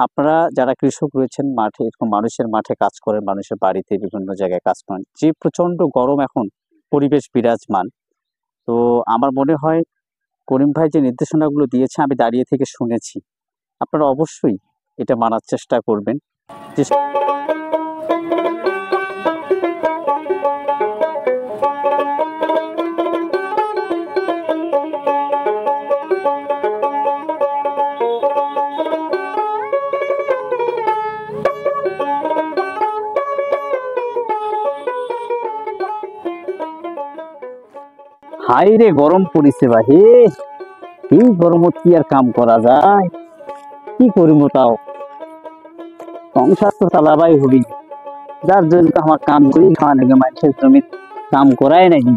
আপনারা যারা কৃষক রয়েছেন মাঠে, এরকম মানুষের মাঠে কাজ করেন, মানুষের বাড়িতে বিভিন্ন জায়গায় কাজ করেন, যে প্রচন্ড গরম এখন পরিবেশ বিরাজমান। তো আমার মনে হয় করিম ভাই যে নির্দেশনাগুলো দিয়েছে আমি দাঁড়িয়ে থেকে শুনেছি, আপনারা অবশ্যই এটা মানার চেষ্টা করবেন। যে হাই রে গরম পড়িছে ভাই, এই গরমত কি আর কাম করা যায়? কি করিব তাও, সংসার তো চালাবাই হবি। যার জন্য তো আমার কাম করি খাওয়া নাকি, মানুষের জমি কাম করাই নাকি,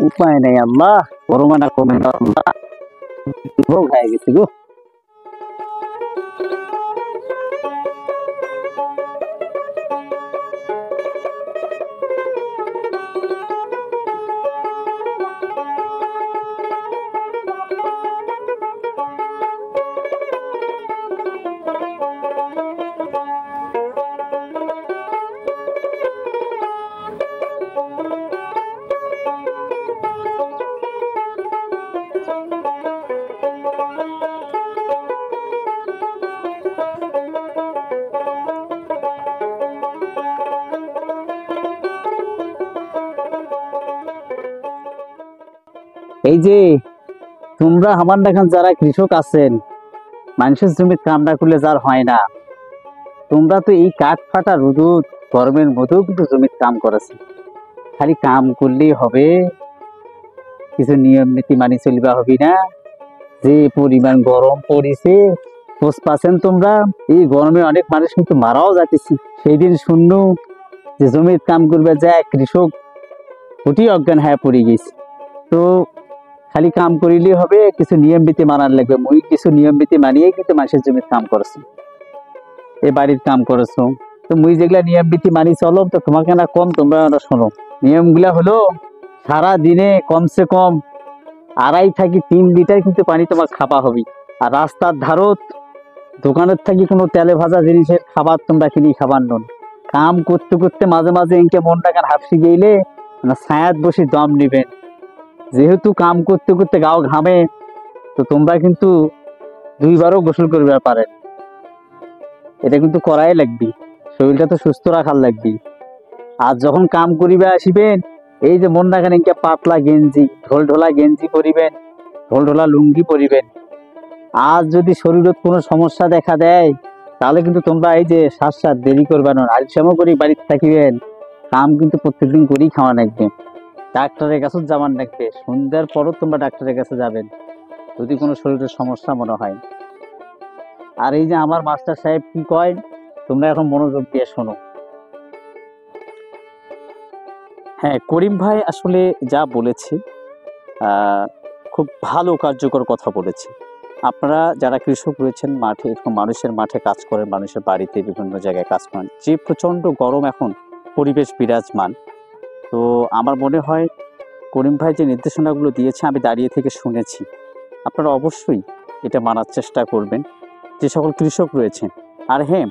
উপায় নেই। আল্লাহ গরমে না কমে না আল্লাহ, রোগ হয়ে গেছে গো। এই যে তোমরা আমার দেখান যারা কৃষক আছেন, মানুষের জমির কাম না করলে যার হয় না, তোমরা তো এই কাঠ ফাটা রোদ গরমের মধ্যেও কিন্তু জমির কাম করেছে। খালি কাম করলেই হবে? কিছু নিয়ম নীতি মানি চলিবা হবি না? যে পরিমাণ গরম পড়িছে, খোঁজ পাচ্ছেন তোমরা? এই গরমে অনেক মানুষ কিন্তু মারাও যাইতেছি। সেই দিন শূন্য যে জমির কাম করবে যায় কৃষক ওটি অজ্ঞান হয়ে পড়ে গেছে। তো খালি কাম করিলেই হবে? কিছু নিয়ম নীতি মানার লাগবে। মুই কিছু নিয়ম নীতি মানিয়ে কিন্তু মানুষের জমির কাম করেছি, এ বাড়ির কাম করেছো। তো মুই যেগুলা নিয়ম নীতি মানি চলো, তো তোমাকে না কম, তোমরা না শোনো। নিয়মগুলা হলো, সারা দিনে কমসে কম 2.5 থেকে 3 লিটার কিন্তু পানি তোমার খাওয়া হবে। আর রাস্তার ধারত দোকানের থাকি কোনো তেলে ভাজা জিনিসের খাবার তোমরা কিনি খাবার নন। কাম করতে করতে মাঝে মাঝে ইনকে মনটা কান হাফসি গেলে না ছায়াত বসে দম নিবেন। যেহেতু কাম করতে করতে গাও ঘামে, তো তোমরা কিন্তু 2বারও গোসল করবে পারেন। এটা কিন্তু করাই লাগবে, শরীরটা তো সুস্থ রাখার লাগবে। আর যখন কাম করিবে আসিবেন, এই যে মন রাখেন ইনকে পাতলা গেঞ্জি, ঢোলঢোলা গেঞ্জি পরিবেন, ঢোলঢোলা লুঙ্গি পরিবেন। আর যদি শরীরত কোনো সমস্যা দেখা দেয়, তাহলে কিন্তু তোমরা এই যে শ্বাস দেরি করবে না, আলসামও করে বাড়িতে থাকিবেন। কাম কিন্তু প্রত্যেকদিন করেই খাওয়া লাগবে, ডাক্তারের কাছে যাওয়ার লাগবে। সন্ধ্যার পরও তোমরা ডাক্তারের কাছে যাবেন যদি কোনো শরীরের সমস্যা মনে হয়। আর এই যে আমার মাস্টার সাহেব কি কয়, তোমরা এখন মনোযোগ দিয়ে শোনো। হ্যাঁ, করিম ভাই আসলে যা বলেছে খুব ভালো কার্যকর কথা বলেছে। আপনারা যারা কৃষক রয়েছেন মাঠে, এরকম মানুষের মাঠে কাজ করেন, মানুষের বাড়িতে বিভিন্ন জায়গায় কাজ করেন, যে প্রচন্ড গরম এখন পরিবেশ বিরাজমান। তো আমার মনে হয় করিম ভাই যে নির্দেশনাগুলো দিয়েছে আমি দাঁড়িয়ে থেকে শুনেছি, আপনারা অবশ্যই এটা মানার চেষ্টা করবেন, যে সকল কৃষক রয়েছেন। আর হ্যাঁ,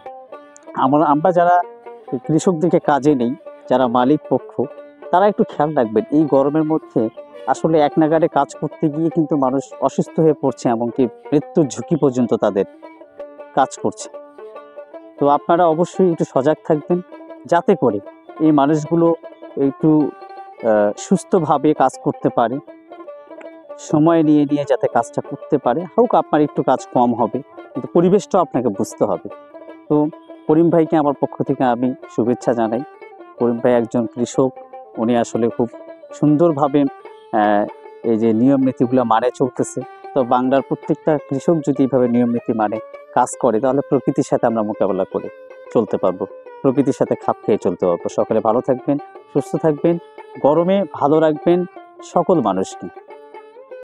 আমরা যারা কৃষকদেরকে কাজে নেই, যারা মালিক পক্ষ, তারা একটু খেয়াল রাখবেন। এই গরমের মধ্যে আসলে এক নাগাড়ে কাজ করতে গিয়ে কিন্তু মানুষ অসুস্থ হয়ে পড়ছে, এমনকি মৃত্যুর ঝুঁকি পর্যন্ত তাদের কাজ করছে। তো আপনারা অবশ্যই একটু সজাগ থাকবেন, যাতে করে এই মানুষগুলো একটু সুস্থভাবে কাজ করতে পারে, সময় নিয়ে নিয়ে যাতে কাজটা করতে পারে। হোক আপনার একটু কাজ কম হবে, কিন্তু পরিবেশটাও আপনাকে বুঝতে হবে। তো করিম ভাইকে আমার পক্ষ থেকে আমি শুভেচ্ছা জানাই। করিম ভাই একজন কৃষক, উনি আসলে খুব সুন্দরভাবে এই যে নিয়ম নীতিগুলো মানে চলতেছে। তো বাংলার প্রত্যেকটা কৃষক যদি এইভাবে নিয়ম নীতি মানে কাজ করে, তাহলে প্রকৃতির সাথে আমরা মোকাবেলা করে চলতে পারবো, প্রকৃতির সাথে খাপ খেয়ে চলতে পারবো। সকলে ভালো থাকবেন, সুস্থ থাকবেন, গরমে ভালো রাখবেন সকল মানুষকে।